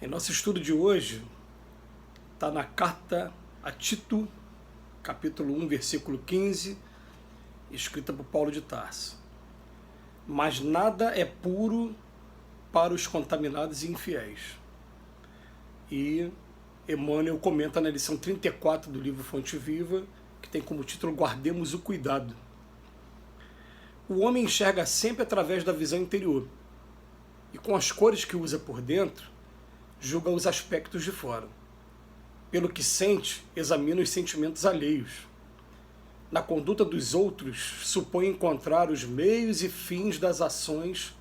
Em nosso estudo de hoje, está na carta a Tito, capítulo 1, versículo 15, escrita por Paulo de Tarso. Mas nada é puro para os contaminados e infiéis. E Emmanuel comenta na lição 34 do livro Fonte Viva, que tem como título Guardemos o Cuidado. O homem enxerga sempre através da visão interior, e com as cores que usa por dentro, julga os aspectos de fora. Pelo que sente, examina os sentimentos alheios. Na conduta dos outros, supõe encontrar os meios e fins das ações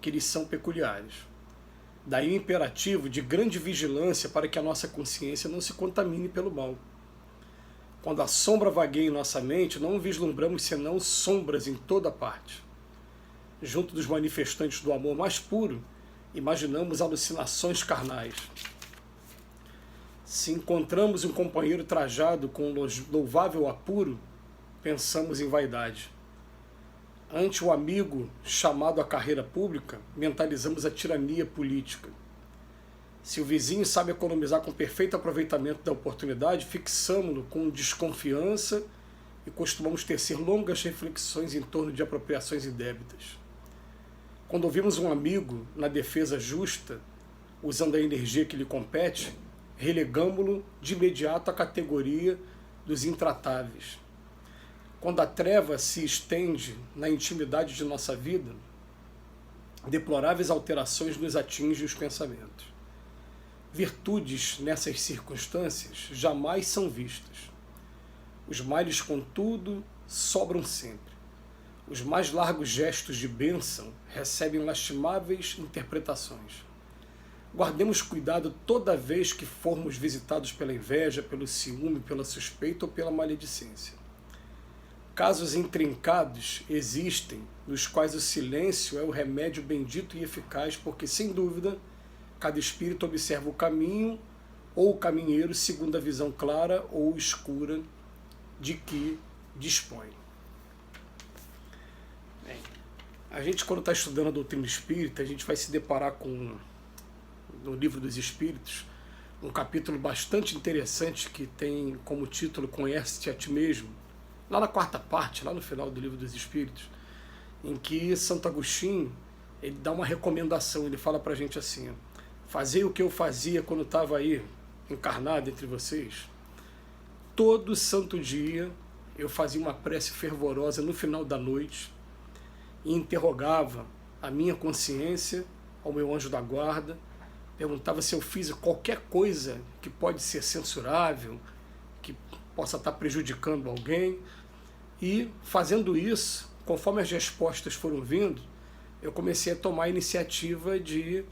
que lhes são peculiares. Daí o imperativo de grande vigilância para que a nossa consciência não se contamine pelo mal. Quando a sombra vagueia em nossa mente, não vislumbramos senão sombras em toda parte. Junto dos manifestantes do amor mais puro, imaginamos alucinações carnais. Se encontramos um companheiro trajado com louvável apuro, pensamos em vaidade. Ante o amigo chamado à carreira pública, mentalizamos a tirania política. Se o vizinho sabe economizar com perfeito aproveitamento da oportunidade, fixamo-lo com desconfiança e costumamos tecer longas reflexões em torno de apropriações indébitas. Quando ouvimos um amigo na defesa justa, usando a energia que lhe compete, relegamo-lo de imediato à categoria dos intratáveis. Quando a treva se estende na intimidade de nossa vida, deploráveis alterações nos atingem os pensamentos. Virtudes nessas circunstâncias jamais são vistas. Os males, contudo, sobram sempre. Os mais largos gestos de bênção recebem lastimáveis interpretações. Guardemos cuidado toda vez que formos visitados pela inveja, pelo ciúme, pela suspeita ou pela maledicência. Casos intrincados existem, nos quais o silêncio é o remédio bendito e eficaz, porque, sem dúvida, cada espírito observa o caminho ou o caminheiro segundo a visão clara ou escura de que dispõe. Bem, a gente, quando está estudando a doutrina espírita, a gente vai se deparar com, no Livro dos Espíritos, um capítulo bastante interessante que tem como título Conhece-te a ti mesmo, lá na quarta parte, lá no final do Livro dos Espíritos, em que Santo Agostinho ele dá uma recomendação, ele fala para a gente assim: fazei o que eu fazia quando estava aí encarnado entre vocês. Todo santo dia eu fazia uma prece fervorosa no final da noite e interrogava a minha consciência, ao meu anjo da guarda, perguntava se eu fiz qualquer coisa que pode ser censurável, que possa estar prejudicando alguém, e fazendo isso, conforme as respostas foram vindo, eu comecei a tomar a iniciativa de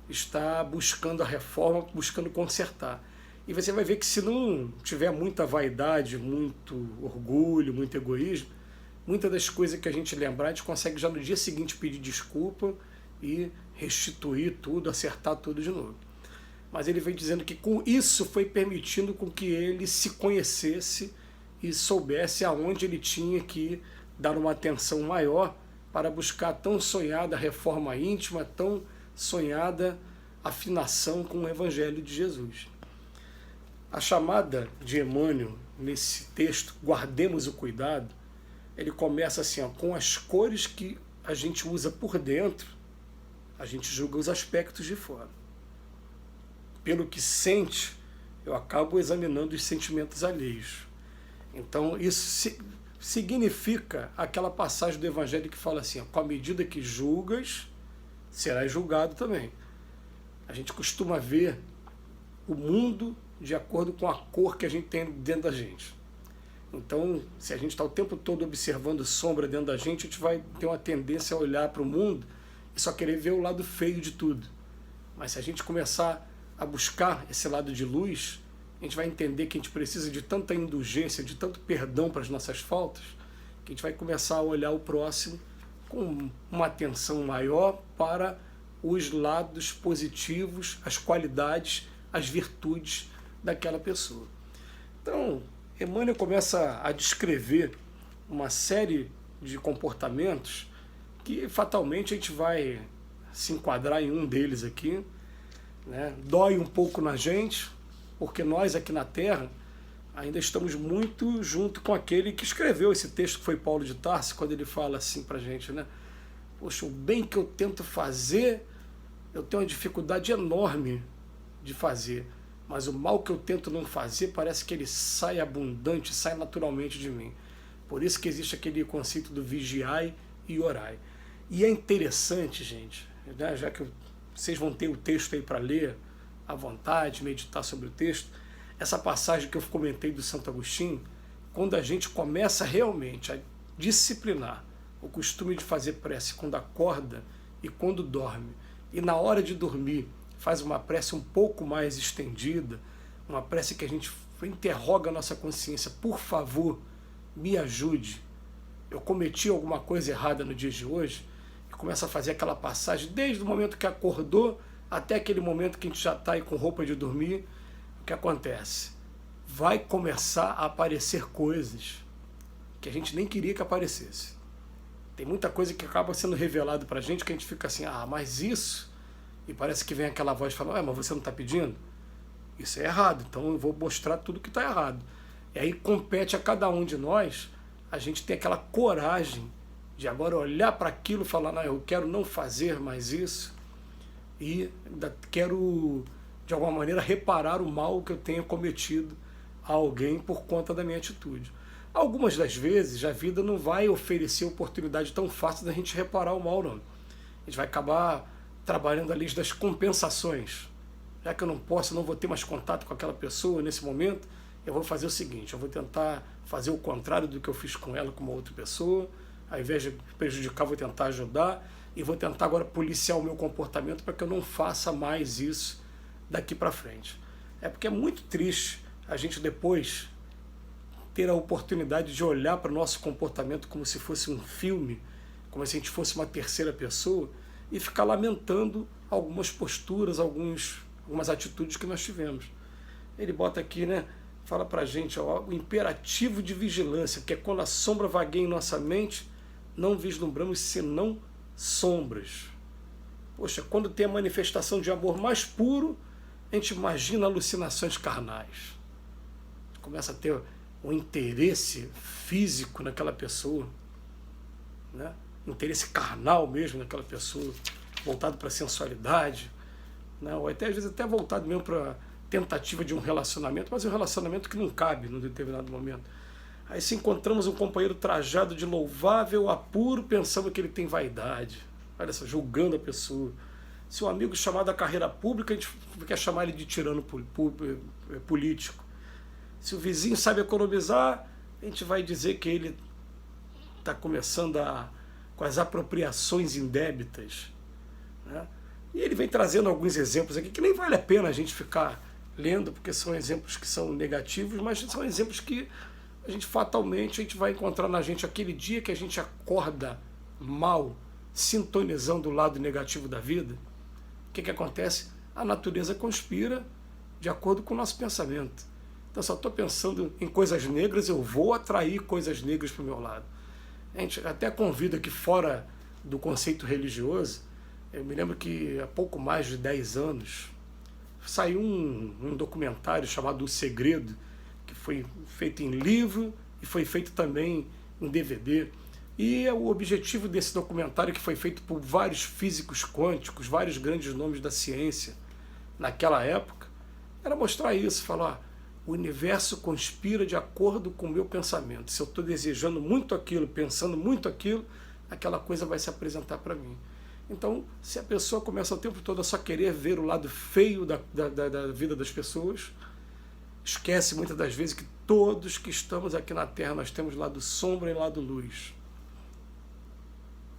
estar buscando a reforma, buscando consertar. E você vai ver que se não tiver muita vaidade, muito orgulho, muito egoísmo, muitas das coisas que a gente lembrar, a gente consegue já no dia seguinte pedir desculpa e restituir tudo, acertar tudo de novo. Mas ele vem dizendo que com isso foi permitindo com que ele se conhecesse e soubesse aonde ele tinha que dar uma atenção maior para buscar a tão sonhada reforma íntima, tão sonhada afinação com o Evangelho de Jesus. A chamada de Emmanuel, nesse texto, guardemos o cuidado, ele começa assim, ó, com as cores que a gente usa por dentro, a gente julga os aspectos de fora. Pelo que sente, eu acabo examinando os sentimentos alheios. Então, isso significa aquela passagem do Evangelho que fala assim, ó, com a medida que julgas, serás julgado também. A gente costuma ver o mundo de acordo com a cor que a gente tem dentro da gente. Então, se a gente está o tempo todo observando sombra dentro da gente, a gente vai ter uma tendência a olhar para o mundo e só querer ver o lado feio de tudo. Mas se a gente começar a buscar esse lado de luz, a gente vai entender que a gente precisa de tanta indulgência, de tanto perdão para as nossas faltas, que a gente vai começar a olhar o próximo com uma atenção maior para os lados positivos, as qualidades, as virtudes daquela pessoa. Então, Emmanuel começa a descrever uma série de comportamentos que fatalmente a gente vai se enquadrar em um deles aqui, né? Dói um pouco na gente, porque nós aqui na Terra ainda estamos muito junto com aquele que escreveu esse texto, que foi Paulo de Tarso, quando ele fala assim pra gente, né? Poxa, o bem que eu tento fazer, eu tenho uma dificuldade enorme de fazer, mas o mal que eu tento não fazer, parece que ele sai abundante, sai naturalmente de mim. Por isso que existe aquele conceito do vigiai e orai. E é interessante, gente, né, já que vocês vão ter o texto aí para ler à vontade, meditar sobre o texto, essa passagem que eu comentei do Santo Agostinho, quando a gente começa realmente a disciplinar o costume de fazer prece quando acorda e quando dorme, e na hora de dormir faz uma prece um pouco mais estendida, uma prece que a gente interroga a nossa consciência, por favor, me ajude, eu cometi alguma coisa errada no dia de hoje, e começa a fazer aquela passagem desde o momento que acordou até aquele momento que a gente já está aí com roupa de dormir. O que acontece? Vai começar a aparecer coisas que a gente nem queria que aparecesse. Tem muita coisa que acaba sendo revelado para a gente que a gente fica assim, ah, mas isso... E parece que vem aquela voz falando, mas você não está pedindo? Isso é errado, então eu vou mostrar tudo que está errado. E aí compete a cada um de nós, a gente ter aquela coragem de agora olhar para aquilo e falar, não, eu quero não fazer mais isso e quero, de alguma maneira, reparar o mal que eu tenha cometido a alguém por conta da minha atitude. Algumas das vezes a vida não vai oferecer oportunidade tão fácil da gente reparar o mal, não. A gente vai acabar trabalhando a lei das compensações. Já que eu não posso, não vou ter mais contato com aquela pessoa nesse momento, eu vou fazer o seguinte, eu vou tentar fazer o contrário do que eu fiz com ela, com uma outra pessoa, ao invés de prejudicar, vou tentar ajudar, e vou tentar agora policiar o meu comportamento para que eu não faça mais isso daqui para frente. É porque é muito triste a gente depois ter a oportunidade de olhar para o nosso comportamento como se fosse um filme, como se a gente fosse uma terceira pessoa, e ficar lamentando algumas posturas, algumas atitudes que nós tivemos. Ele bota aqui, né, fala pra gente, ó, o imperativo de vigilância, que é quando a sombra vagueia em nossa mente, não vislumbramos senão sombras. Poxa, quando tem a manifestação de amor mais puro, a gente imagina alucinações carnais. A gente começa a ter um interesse físico naquela pessoa, né? Interesse carnal mesmo naquela pessoa, voltado para a sensualidade, né? Ou até às vezes até voltado mesmo para tentativa de um relacionamento, mas é um relacionamento que não cabe num determinado momento. Aí se encontramos um companheiro trajado de louvável apuro, pensando que ele tem vaidade, olha só, julgando a pessoa. Se um amigo chamado à carreira pública, a gente quer chamar ele de tirano político. Se o vizinho sabe economizar, a gente vai dizer que ele está começando com as apropriações indébitas, né? E ele vem trazendo alguns exemplos aqui que nem vale a pena a gente ficar lendo, porque são exemplos que são negativos, mas são exemplos que a gente fatalmente a gente vai encontrar na gente aquele dia que a gente acorda mal, sintonizando o lado negativo da vida. O que acontece? A natureza conspira de acordo com o nosso pensamento. Então, se eu estou pensando em coisas negras, eu vou atrair coisas negras para o meu lado. A gente até convida que fora do conceito religioso, eu me lembro que há pouco mais de 10 anos, saiu um documentário chamado O Segredo, que foi feito em livro e foi feito também em DVD. E o objetivo desse documentário, que foi feito por vários físicos quânticos, vários grandes nomes da ciência naquela época, era mostrar isso, falar, o universo conspira de acordo com o meu pensamento. Se eu estou desejando muito aquilo, pensando muito aquilo, aquela coisa vai se apresentar para mim. Então, se a pessoa começa o tempo todo a só querer ver o lado feio da vida das pessoas, esquece muitas das vezes que todos que estamos aqui na Terra, nós temos lado sombra e lado luz.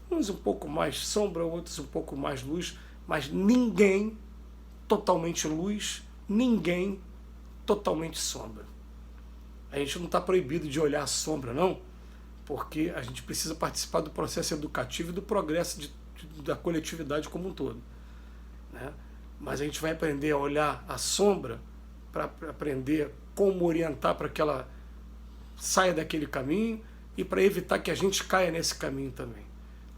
Uns um pouco mais sombra, outros um pouco mais luz, mas ninguém totalmente luz, ninguém totalmente sombra. A gente não está proibido de olhar a sombra, não, porque a gente precisa participar do processo educativo e do progresso da coletividade como um todo, né? Mas a gente vai aprender a olhar a sombra para aprender como orientar para que ela saia daquele caminho e para evitar que a gente caia nesse caminho também.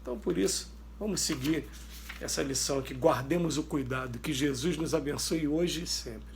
Então, por isso, vamos seguir essa lição aqui. Guardemos o cuidado. Que Jesus nos abençoe hoje e sempre.